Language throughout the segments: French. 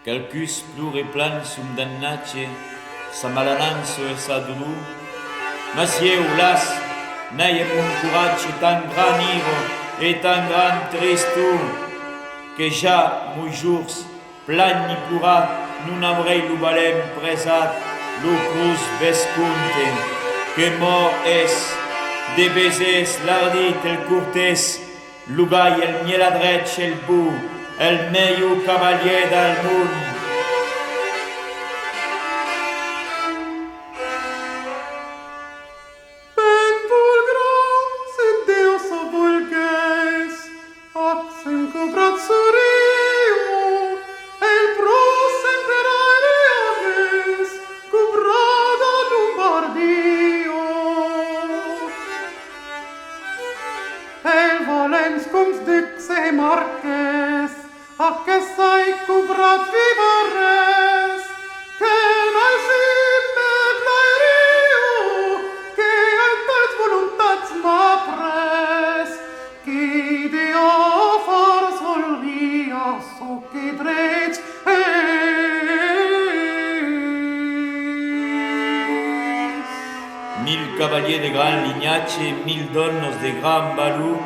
Calcus plure plan sum dannace, sa malananzo e sa dulu, mas eu las, n'aie un courage tan gran iro e tan gran tristu, que ja, mui jours, plan ni plura, non avrei lo valem presat, lo cruz vescunte, que mor es, de beses l'ardit el curtes, l'ugai el mieladret el bu, el meio cavalier del món. Marques, a que sai cubrat vivores, que mai si me plairio, que altes voluntats m'ha pres, qui Dio fors volia, so que drets és. 1000 cavaliers de gran lignatge, 1000 donnos de gran valor,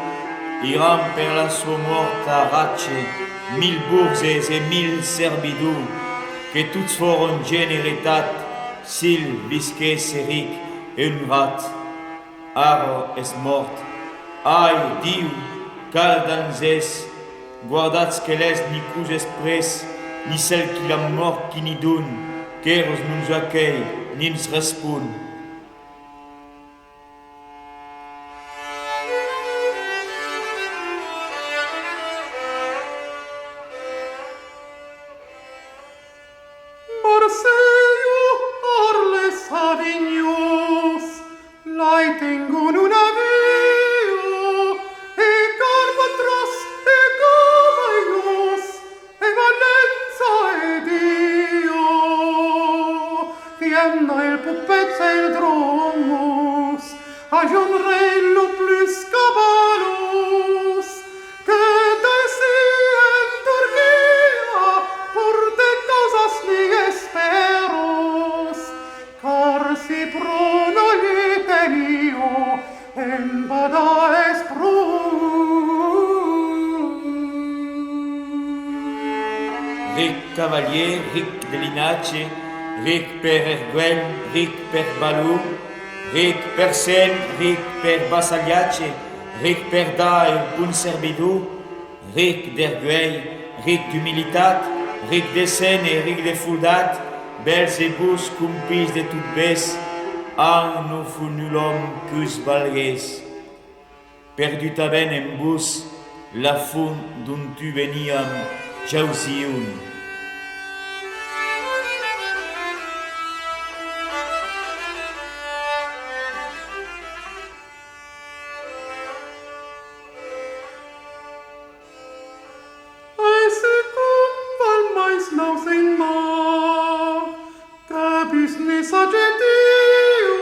iran per la sua morta ratxe, 1000 bourses e 1000 servidù, que tots foron generitat, sil visqués eric e un rat. Ara es mort. Ai, Diu, cal danzès, guardats que l'es ni cus espres, ni cel qui la mort qui ni dun, qu'eros nuns accueil, ni ens respon. Avignos, lai tengon un avio, e carpatros, e cavallos, e Valenza e Dio. Vienna el pupet e il dromos, a Gionrello plus caballos, que desi en Turquia, por de causas ni esperos, car si prono li tenio, en bada es Ric cavalier, ric de linace, ric per erguel, ric per balou, ric per sen, ric per vassagliace, ric per da e bun servidù, ric d'erguel, ric d'humilitat, ric de sen e ric de fuldat, bels e bus compis de tout bes, an no fu nul homme cus valgués. Perdut aben en bus, la fun d'on tu veniam, jausiun. Naus in mar, cabis nis adjectiu,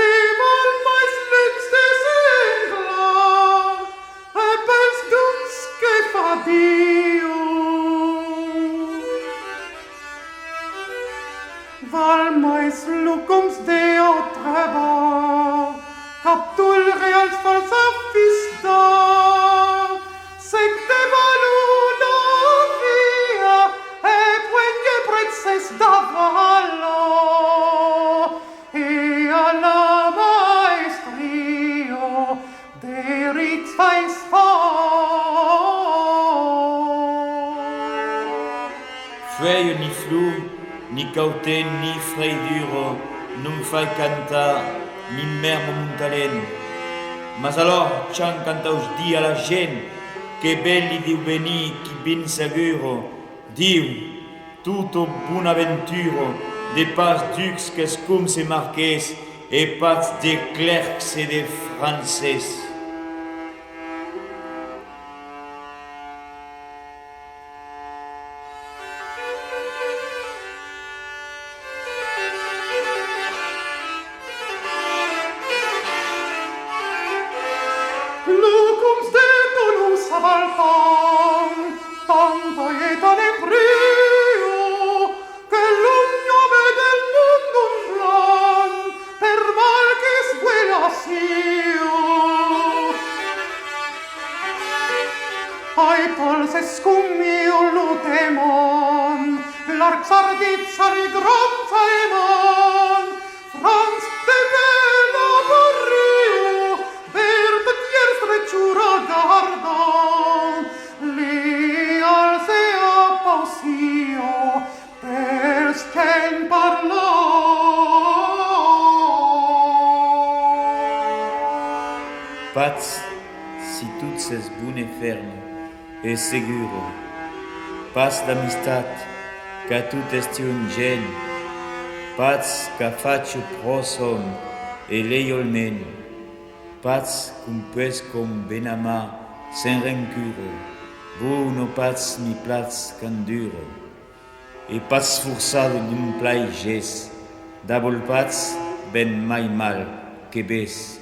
e val mais lex de senglar, e pels duns que fa Dio. Val mais lucums Deo treba, captul reals falsa fista, sec de valuna via, e puegne prezzes d'avallo, e alla maestrio de rix fais Feio ni flu, ni cauten, ni freiduro, non fai cantar, ni mermo montalen. Mas alors, chan cantaus di a la gent, que belli diu venir, qui bin seguro, diu, tutto bunaventuro, de pas dux que scum se marqués, e pas de clercs e de francès. Lucums de tonus avaltam, tanto et tanem Aetolses cum iolutemon, larg sarditsari gran saemon, Franz de bella barrio, verde tiers reciura gardon, li al se appausio, per scen parlò. Paz, si toutes ses bune ferme e seguro, paz d'amistat, ca tut esti un gen, paz ca faccio prosom e leiolmen, paz cum pues com benama sen rencuro, buono paz mi plaz canduro, e paz forçado d'un plai ges, dabol paz ben mai mal que bes.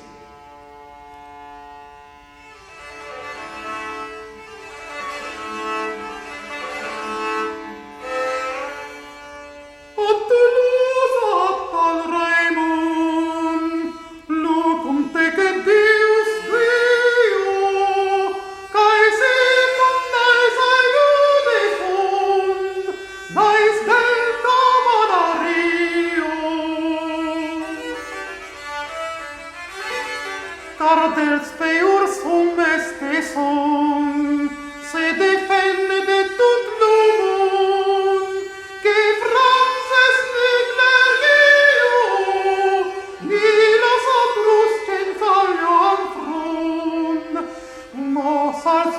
Cardels peiurs hum este son, se defende de tot lumon, que Frances neglegio, ni los atrus cen fallo an front, mos als